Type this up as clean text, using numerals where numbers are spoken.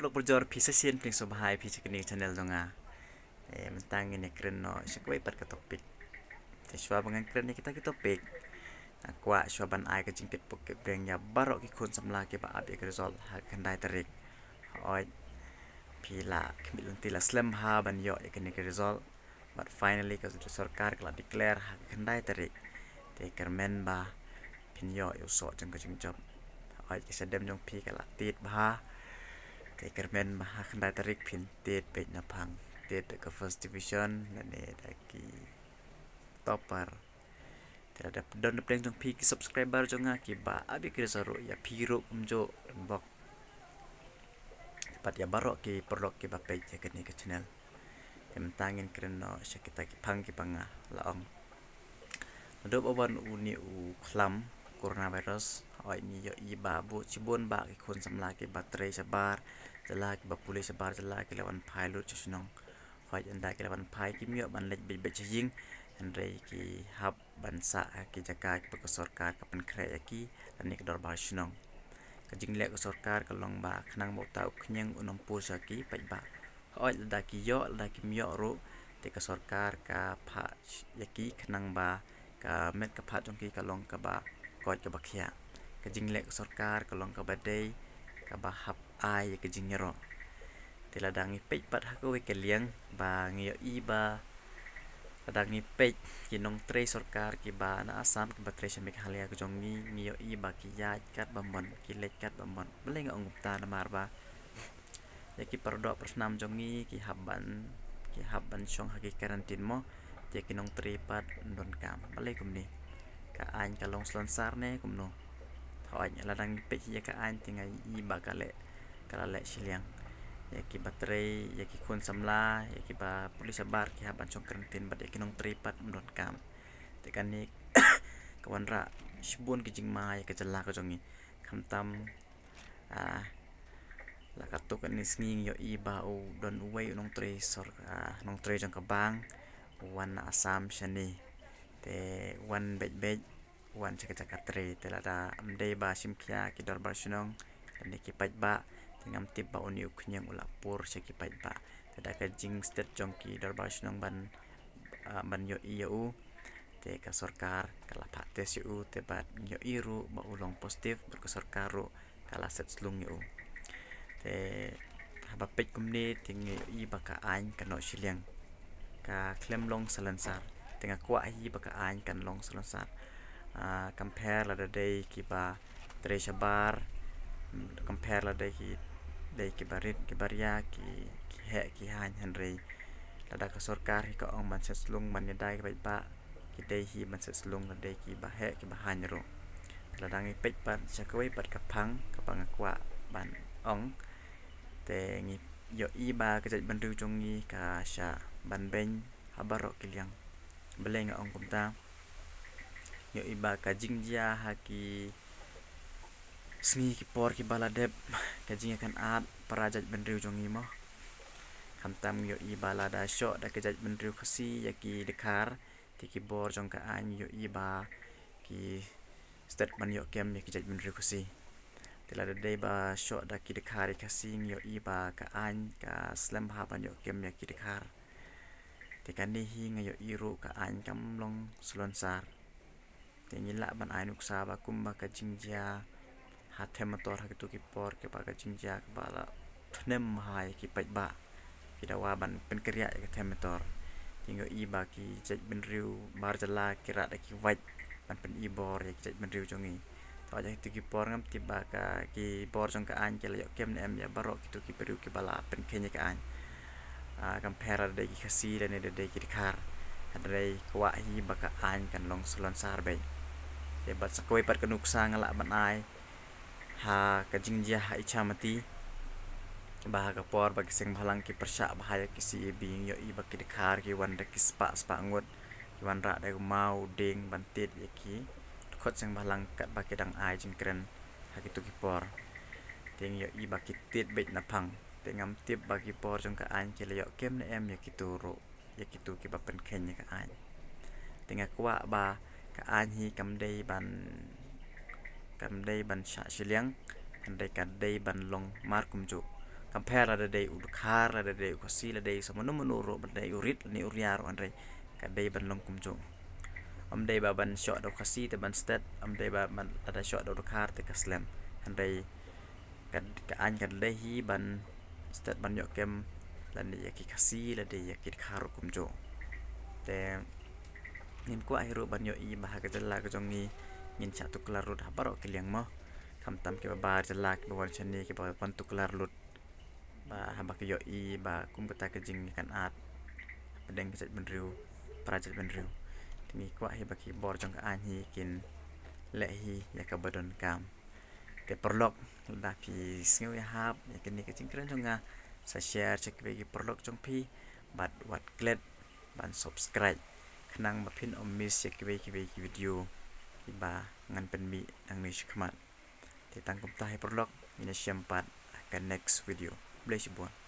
blog berjor pisasian pling sobahai pi chikini channel donga. Mentang ini keren no syakwe pat ka topik. Te shwa bangan keren kita ki topik. Kwa shwa ban ai ka jingkit pok ke breng ya barok ki kun samla ke ba abi ka result ha kandai tarik. Oi pila kemilun tila slam ha ban yo ikani ka result. But finally ka sarkar kala declare ha kandai tarik. Te kermen ba pin yo so jeng ka jing job. Oi ki sadem jong pi kala tit ba. Te kermen ba kandai tarik pin tit pe na pang. Tit ke first division dan ki topper. Terhadap don pleng jong pi ki subscriber jonga ki ba abi ki saru ya piro umjo bok. Pat ya barok ki produk ki ba page ya kini ke channel. Yang tangin keren no kita ki pang ki panga laong. Adop awan uni u klam coronavirus oi ni yo i ba bu cibon ba ki kun samla ki baterai sabar jala ki ba pulih sabar jala ki lawan pilot chusnong oi anda ki lawan pai ki mio ban lej be jing andre ki hab ban sa ki jaka ki pe sarkar kapan kre ki ani ki dor ba shnong ka jing le ko sarkar ka long ba khnang mo ta khnyang unom pu sa ki pai ba oi da ki yo da ki mio ru te ka sarkar ka pha yaki khnang ba ka met ka pha jong ki ka long ka ba koi ka bakhya ka jing le ko sarkar ka long ka ba dei ka ba hab ai ka jing ro tila dangi pej pat ha ko ke liang ba ngi i ba dangi pej ki nong tre sarkar ki ba na asam ki ba tre shamik halia ko jong ngi i ba ki ya kat ba mon ki le kat ba mon beleng ong ta na mar ba ya ki pardo persnam jong ngi ki habban shong ha ki karantin mo je ki nong tre pat don kam bale kum ni ka an ka long slonsar ne kum no thoi la dang pej ya ka an tingai i ba ka le shiliang ya ki baterai ya ki kun samla ya ki ba polis sabar ki haban chong karantin bat ya ki nong tripat mdon kam te kan ni kawan ra shbun ki jing ma ya ka jalla ka jongi kham tam la ka to kan ni sning yo i ba o don uwei nong tre sor nong tre jong ka bang wan asam shani te wan bej wan chaka chaka tre te la da amdei ba simkya ki dor ba shnong ni ki paj ba ngam tip ba uni uknyang ula pur seki pai ba tada ka jing state jongki darbar shnong ban yo iu te ka sarkar kala pha tes yu te bat yo iru ba ulong positif ber ka sarkar ru kala set slung yu te haba pej kumni tingi i ba ka ain kan no shiliang ka klem long salansar tenga kwa hi ba ka ain kan long salansar compare la dei ki ba tre shabar compare la dei ki barit ki baria ki he ki han henry lada ka sarkar hi ka ong man seslung man dai ka ba ki dei hi man seslung la dei ki ba he ki ba han ro lada ngi pej pat chakwe pat ka phang ka pang kwa ban ong te ngi yo i ba ka jaj ban ru jong ngi ka sha ban ben habaro kilyang beleng ong kumta yo i ba ka jingjia ha ki sngi ki por ki baladep ka jing kan at parajat benriu jongi mo kham tam yo i balada sho da ka jaj benriu khasi ya ki dekhar ti ki bor jong ka an yo i ba ki statement yo kem ya ki jaj benriu khasi tilada dei ba sho da ki dekhar khasi yo i ba ka an ka slam ha ban yo kem ya ki dekhar te kan ni hi nga yo i ru ka an kam long slonsar te ngila ban ai nuksa ba kumba ka jingjia hatem motor ha tu ki por ke ba ka jingja ke bala thnem hai ki pai ba ki dawa ban pen kriya ke them motor tingo i ba ki jej ben riu bar jala ki ra da ki waj ban pen i bor ya ki jej ben riu jongi to ja tu ki por ngam ti ba ka ki bor jong ka an ke le kem ne em ya baro ki tu ki peru ki bala pen kenya ka an compare da ki khasi da ne da ki khar adai kwa hi ba ka an kan long salon sar be ya bat sakoi par kanuk sang la ban ai ha ka jingjia ha icha mati bah ka por bagi seng bhalang ki persha bahaya kisi bing yo i baki dekhar ki wan ki spa ngot ki wan ra da mau ding bantit ye ki khot seng bhalang kat baki dang ai jing kren ha ki tu ki por ting yo i baki tit bet na phang te ngam tip bagi por jong ka an ki le yo kem ne em ye ki tu ro ye ki tu ki ba pen khen ye ka an tinga kwa ba ka an hi kam dei ban sha shiliang andai ka dei ban long mar kum ju compare ada day udkar ada day ukasi ada day sama menurut ada urit ni uriar andre kadai ban long kumjo day ba ban shot do kasi te ban stat day ba ban ada shot do udkar te kaslam andre kad an kad lehi ban stat ban yok kem dan dia ki kasi la dia ki kharu kumjo te nim ko ahiru ban yo I bahaga jalla ko jongi ngin cha tuklar rut habaro kiliang mo kam tam ke ba jalla ke bawal chani ke ba pan tuklar lut ba habak yo I ba kum kata ke jing kan at pedeng ke ben riu prajat ben riu timi ko ahi baki bor jong ka an hi kin lehi ya ka badon kam te perlok da pi singu ya hap ya kini ke jing kren jonga sa share cek bagi perlok jong pi bat wat glad ban subscribe kenang mapin om miss ya kibai video iba ngan penmi nang ni shikmat te tangkum tahi perlok ini siampat akan next video bless you